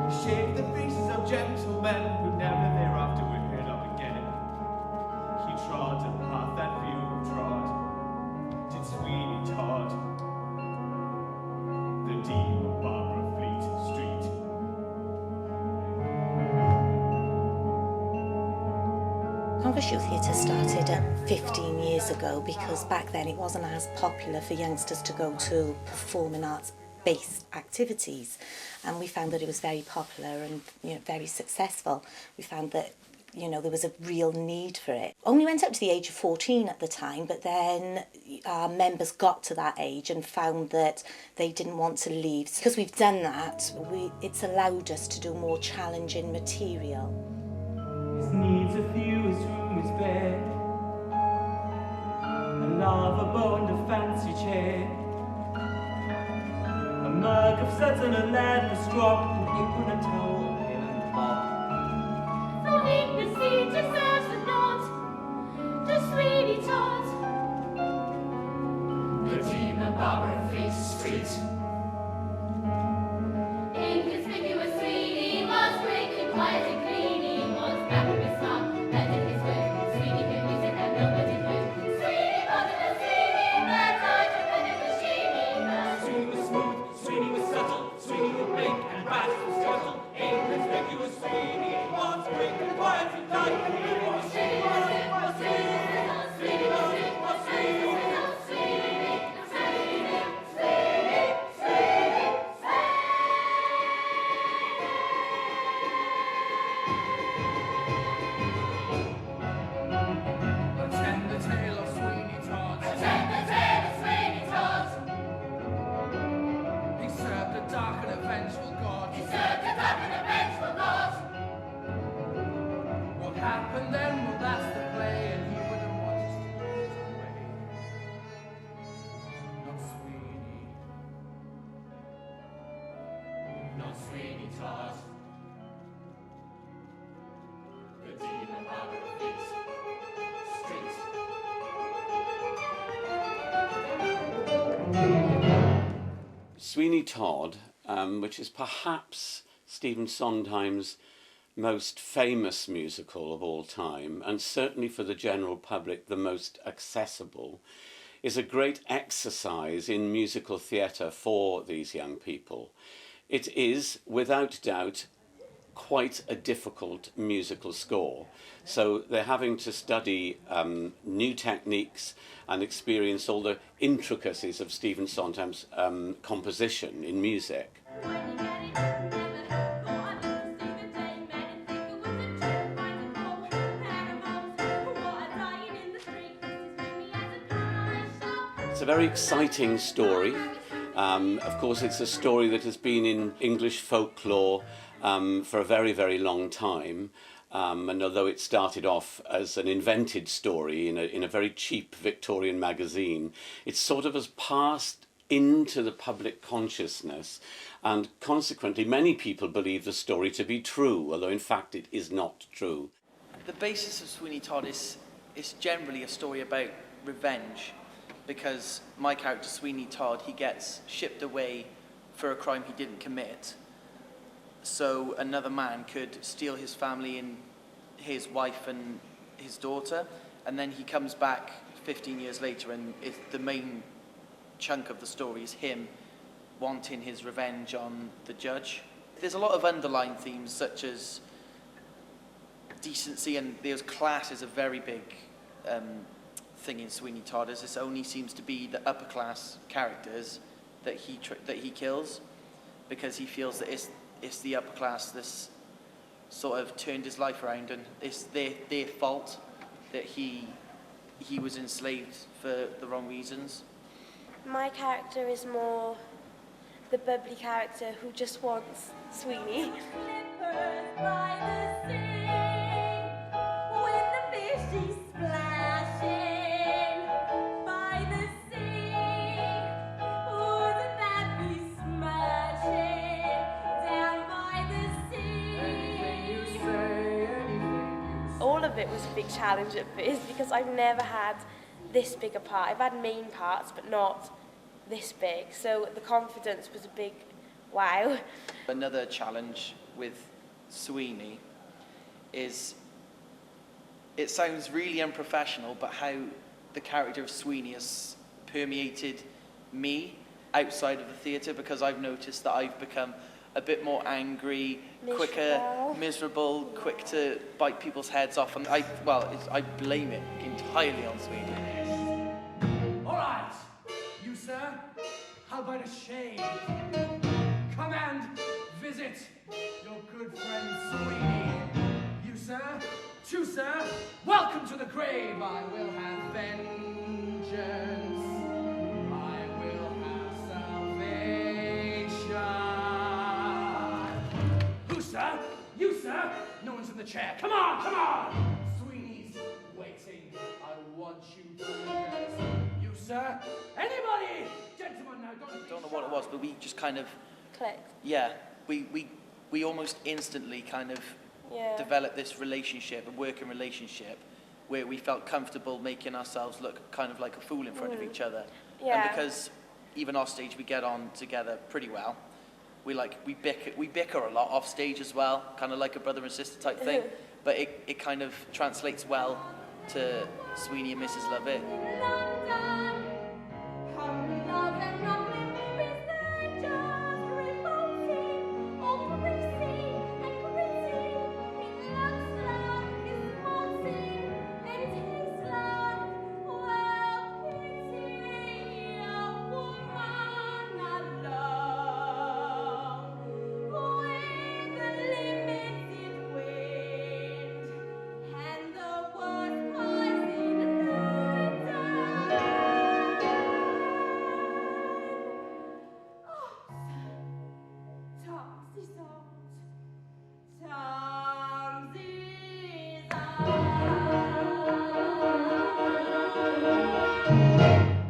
Shaved the faces of gentlemen who never thereafter would head up again. He trod a path that few trod, did Sweeney Todd, the dean of Barber Fleet Street. Congress Youth Theatre started 15 years ago because back then it wasn't as popular for youngsters to go to performing arts-based activities, and we found that it was very popular and very successful. We found that there was a real need for it. Only went up to the age of 14 at the time, but then our members got to that age and found that they didn't want to leave. Because we've done that, it's allowed us to do more challenging material. His needs are few, his room is bare, a lava bow and a fancy chair, a mug of suds and a leadless drop, an apron, a towel, a pail and a mop. For dignity deserves a nod to Sweeney Todd, the dean of Barber Fleet Street. Inconspicuous Sweeney was quick and quiet and clean. He was back with his mum, and in his way, Sweeney could music and nobody could. Sweeney wasn't a Sweeney, but I took the machine. Sweeney was smooth, Sweeney was subtle, Sweeney would blink and bat and scuttle. Inconspicuous Sweeney was quick and quiet and light. Attend the tale of Sweeney Todd. Attend the tale of Sweeney Todd. He served a dark and vengeful God. He served a dark and vengeful God. What happened then? Well, that's the play, and he wouldn't want us to lose our way. Not Sweeney. Not Sweeney Todd, the dean of Barber Fleet Street. Sweeney Todd, which is perhaps Stephen Sondheim's most famous musical of all time, and certainly for the general public the most accessible, is a great exercise in musical theatre for these young people. It is, without doubt, quite a difficult musical score. So they're having to study new techniques and experience all the intricacies of Stephen Sondheim's composition in music. It's a very exciting story. Of course, it's a story that has been in English folklore for a very, very long time. And although it started off as an invented story in a very cheap Victorian magazine, it sort of has passed into the public consciousness, and consequently many people believe the story to be true, although in fact it is not true. The basis of Sweeney Todd is generally a story about revenge, because my character Sweeney Todd, he gets shipped away for a crime he didn't commit, so another man could steal his family and his wife and his daughter, and then he comes back 15 years later, and the main chunk of the story is him wanting his revenge on the judge. There's a lot of underlying themes such as decency, and there's class is a very big thing in Sweeney Todd, as this only seems to be the upper class characters that he kills, because he feels that it's the upper class that's sort of turned his life around, and it's their fault that he was enslaved for the wrong reasons. My character is more the bubbly character who just wants Sweeney. All of it was a big challenge at first because I've never had this big a part. I've had main parts, but not this big. So the confidence was a big wow. Another challenge with Sweeney is, it sounds really unprofessional, but how the character of Sweeney has permeated me outside of the theatre, because I've noticed that I've become a bit more angry, quicker, miserable, quick to bite people's heads off, and I blame it entirely on Sweeney. All right, you sir, how about a shave? Come and visit your good friend Sweeney. You sir, too sir, welcome to the grave. I will have vengeance. I will have salvation. Who sir? You sir? No one's in the chair. Come on, come on. Sweeney's waiting. I want you to rehearse. You sir? Anybody? Gentlemen, now Don't know what it was, but we just kind of, Click. yeah, we almost instantly kind of developed this relationship, a working relationship, where we felt comfortable making ourselves look kind of like a fool in front of each other. Yeah. And because even off stage we get on together pretty well, we bicker a lot off stage as well, kind of like a brother and sister type thing. But it kind of translates well to Sweeney and Mrs. Lovett. London.